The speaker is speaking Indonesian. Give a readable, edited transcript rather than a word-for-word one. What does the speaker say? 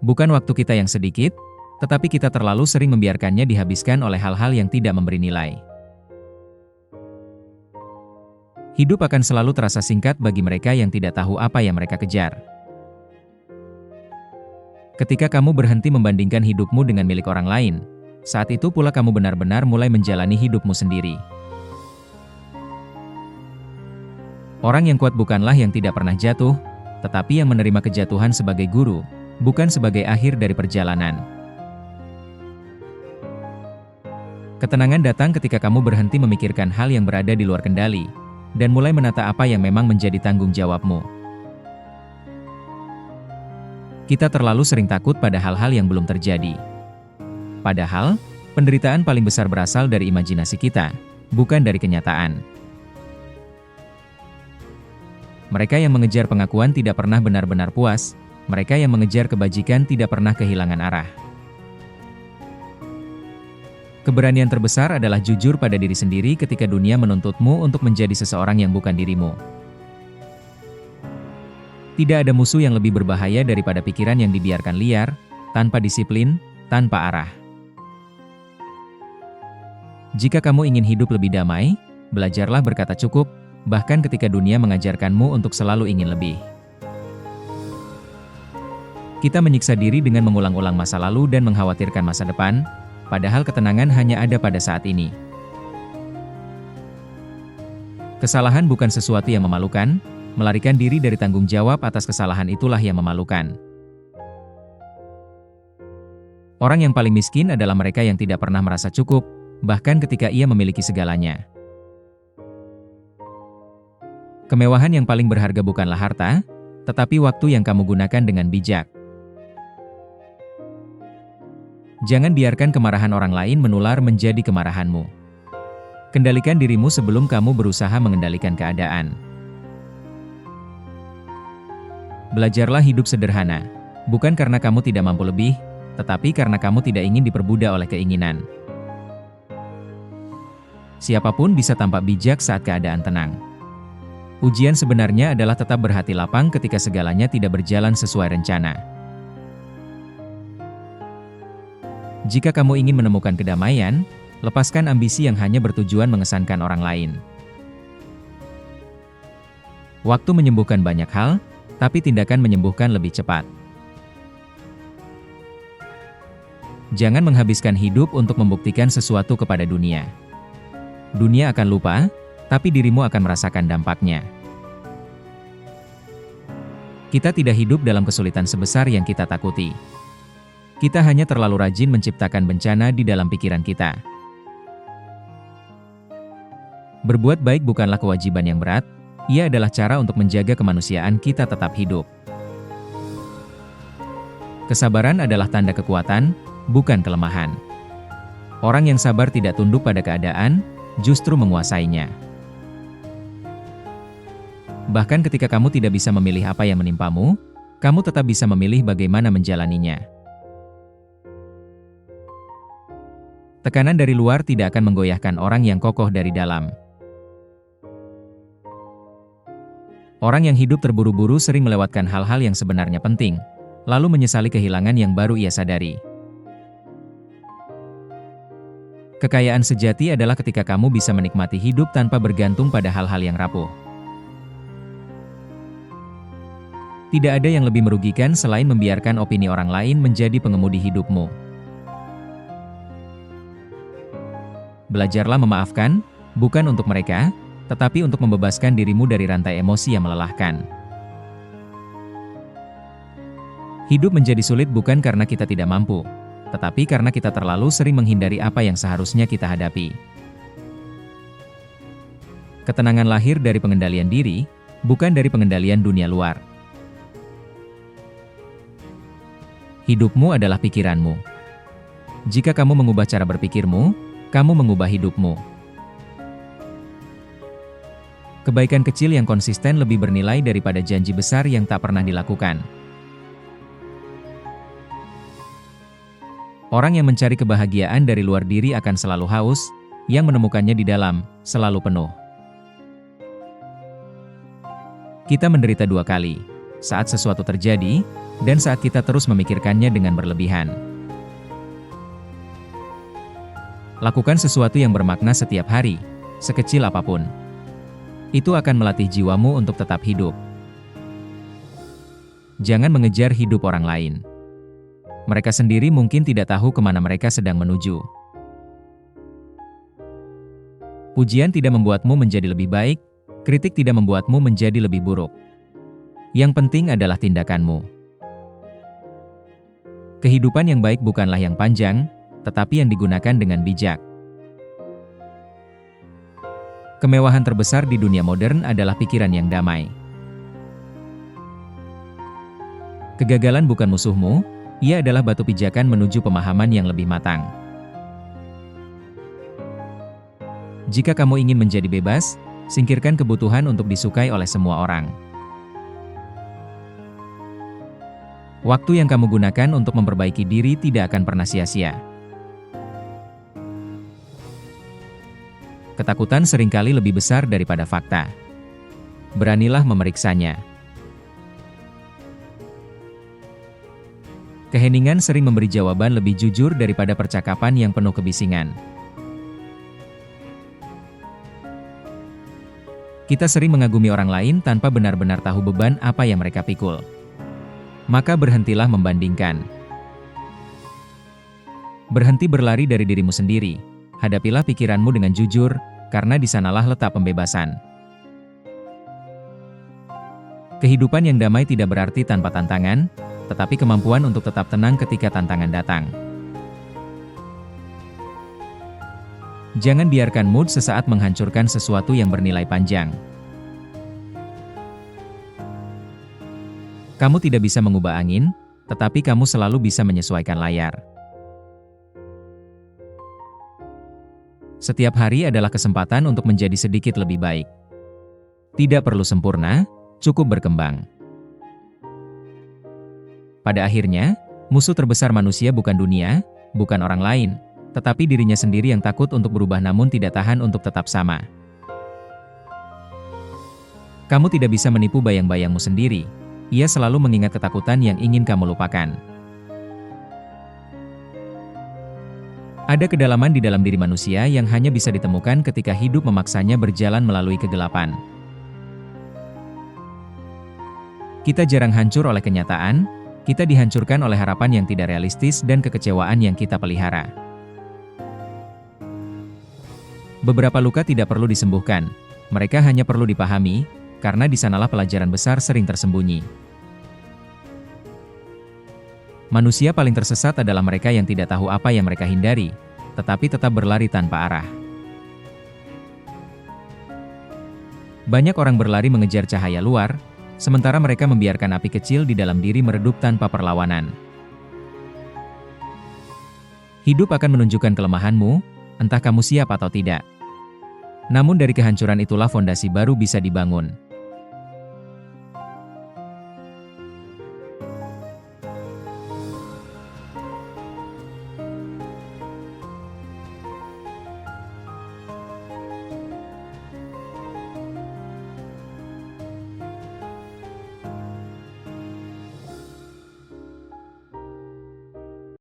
Bukan waktu kita yang sedikit, tetapi kita terlalu sering membiarkannya dihabiskan oleh hal-hal yang tidak memberi nilai. Hidup akan selalu terasa singkat bagi mereka yang tidak tahu apa yang mereka kejar. Ketika kamu berhenti membandingkan hidupmu dengan milik orang lain, saat itu pula kamu benar-benar mulai menjalani hidupmu sendiri. Orang yang kuat bukanlah yang tidak pernah jatuh, tetapi yang menerima kejatuhan sebagai guru, bukan sebagai akhir dari perjalanan. Ketenangan datang ketika kamu berhenti memikirkan hal yang berada di luar kendali, dan mulai menata apa yang memang menjadi tanggung jawabmu. Kita terlalu sering takut pada hal-hal yang belum terjadi. Padahal, penderitaan paling besar berasal dari imajinasi kita, bukan dari kenyataan. Mereka yang mengejar pengakuan tidak pernah benar-benar puas, mereka yang mengejar kebajikan tidak pernah kehilangan arah. Keberanian terbesar adalah jujur pada diri sendiri ketika dunia menuntutmu untuk menjadi seseorang yang bukan dirimu. Tidak ada musuh yang lebih berbahaya daripada pikiran yang dibiarkan liar, tanpa disiplin, tanpa arah. Jika kamu ingin hidup lebih damai, belajarlah berkata cukup, bahkan ketika dunia mengajarkanmu untuk selalu ingin lebih. Kita menyiksa diri dengan mengulang-ulang masa lalu dan mengkhawatirkan masa depan, padahal ketenangan hanya ada pada saat ini. Kesalahan bukan sesuatu yang memalukan, melarikan diri dari tanggung jawab atas kesalahan itulah yang memalukan. Orang yang paling miskin adalah mereka yang tidak pernah merasa cukup, bahkan ketika ia memiliki segalanya. Kemewahan yang paling berharga bukanlah harta, tetapi waktu yang kamu gunakan dengan bijak. Jangan biarkan kemarahan orang lain menular menjadi kemarahanmu. Kendalikan dirimu sebelum kamu berusaha mengendalikan keadaan. Belajarlah hidup sederhana, bukan karena kamu tidak mampu lebih, tetapi karena kamu tidak ingin diperbudak oleh keinginan. Siapapun bisa tampak bijak saat keadaan tenang. Ujian sebenarnya adalah tetap berhati lapang ketika segalanya tidak berjalan sesuai rencana. Jika kamu ingin menemukan kedamaian, lepaskan ambisi yang hanya bertujuan mengesankan orang lain. Waktu menyembuhkan banyak hal, tapi tindakan menyembuhkan lebih cepat. Jangan menghabiskan hidup untuk membuktikan sesuatu kepada dunia. Dunia akan lupa, tapi dirimu akan merasakan dampaknya. Kita tidak hidup dalam kesulitan sebesar yang kita takuti. Kita hanya terlalu rajin menciptakan bencana di dalam pikiran kita. Berbuat baik bukanlah kewajiban yang berat, ia adalah cara untuk menjaga kemanusiaan kita tetap hidup. Kesabaran adalah tanda kekuatan, bukan kelemahan. Orang yang sabar tidak tunduk pada keadaan, justru menguasainya. Bahkan ketika kamu tidak bisa memilih apa yang menimpamu, kamu tetap bisa memilih bagaimana menjalaninya. Tekanan dari luar tidak akan menggoyahkan orang yang kokoh dari dalam. Orang yang hidup terburu-buru sering melewatkan hal-hal yang sebenarnya penting, lalu menyesali kehilangan yang baru ia sadari. Kekayaan sejati adalah ketika kamu bisa menikmati hidup tanpa bergantung pada hal-hal yang rapuh. Tidak ada yang lebih merugikan selain membiarkan opini orang lain menjadi pengemudi hidupmu. Belajarlah memaafkan, bukan untuk mereka, tetapi untuk membebaskan dirimu dari rantai emosi yang melelahkan. Hidup menjadi sulit bukan karena kita tidak mampu, tetapi karena kita terlalu sering menghindari apa yang seharusnya kita hadapi. Ketenangan lahir dari pengendalian diri, bukan dari pengendalian dunia luar. Hidupmu adalah pikiranmu. Jika kamu mengubah cara berpikirmu, kamu mengubah hidupmu. Kebaikan kecil yang konsisten lebih bernilai daripada janji besar yang tak pernah dilakukan. Orang yang mencari kebahagiaan dari luar diri akan selalu haus, yang menemukannya di dalam, selalu penuh. Kita menderita dua kali. saat sesuatu terjadi, dan saat kita terus memikirkannya dengan berlebihan. Lakukan sesuatu yang bermakna setiap hari, sekecil apapun. Itu akan melatih jiwamu untuk tetap hidup. Jangan mengejar hidup orang lain. Mereka sendiri mungkin tidak tahu kemana mereka sedang menuju. Pujian tidak membuatmu menjadi lebih baik, kritik tidak membuatmu menjadi lebih buruk. Yang penting adalah tindakanmu. Kehidupan yang baik bukanlah yang panjang, tetapi yang digunakan dengan bijak. Kemewahan terbesar di dunia modern adalah pikiran yang damai. Kegagalan bukan musuhmu, ia adalah batu pijakan menuju pemahaman yang lebih matang. Jika kamu ingin menjadi bebas, singkirkan kebutuhan untuk disukai oleh semua orang. Waktu yang kamu gunakan untuk memperbaiki diri tidak akan pernah sia-sia. Ketakutan seringkali lebih besar daripada fakta. Beranilah memeriksanya. Keheningan sering memberi jawaban lebih jujur daripada percakapan yang penuh kebisingan. Kita sering mengagumi orang lain tanpa benar-benar tahu beban apa yang mereka pikul. Maka berhentilah membandingkan. Berhenti berlari dari dirimu sendiri. Hadapilah pikiranmu dengan jujur, karena di sanalah letak pembebasan. Kehidupan yang damai tidak berarti tanpa tantangan, tetapi kemampuan untuk tetap tenang ketika tantangan datang. Jangan biarkan mood sesaat menghancurkan sesuatu yang bernilai panjang. Kamu tidak bisa mengubah angin, tetapi kamu selalu bisa menyesuaikan layar. Setiap hari adalah kesempatan untuk menjadi sedikit lebih baik. Tidak perlu sempurna, cukup berkembang. Pada akhirnya, musuh terbesar manusia bukan dunia, bukan orang lain, tetapi dirinya sendiri yang takut untuk berubah namun tidak tahan untuk tetap sama. Kamu tidak bisa menipu bayang-bayangmu sendiri, ia selalu mengingat ketakutan yang ingin kamu lupakan. Ada kedalaman di dalam diri manusia yang hanya bisa ditemukan ketika hidup memaksanya berjalan melalui kegelapan. Kita jarang hancur oleh kenyataan, kita dihancurkan oleh harapan yang tidak realistis dan kekecewaan yang kita pelihara. Beberapa luka tidak perlu disembuhkan, mereka hanya perlu dipahami, karena di sanalah pelajaran besar sering tersembunyi. Manusia paling tersesat adalah mereka yang tidak tahu apa yang mereka hindari, tetapi tetap berlari tanpa arah. Banyak orang berlari mengejar cahaya luar, sementara mereka membiarkan api kecil di dalam diri meredup tanpa perlawanan. Hidup akan menunjukkan kelemahanmu, entah kamu siap atau tidak. Namun dari kehancuran itulah fondasi baru bisa dibangun.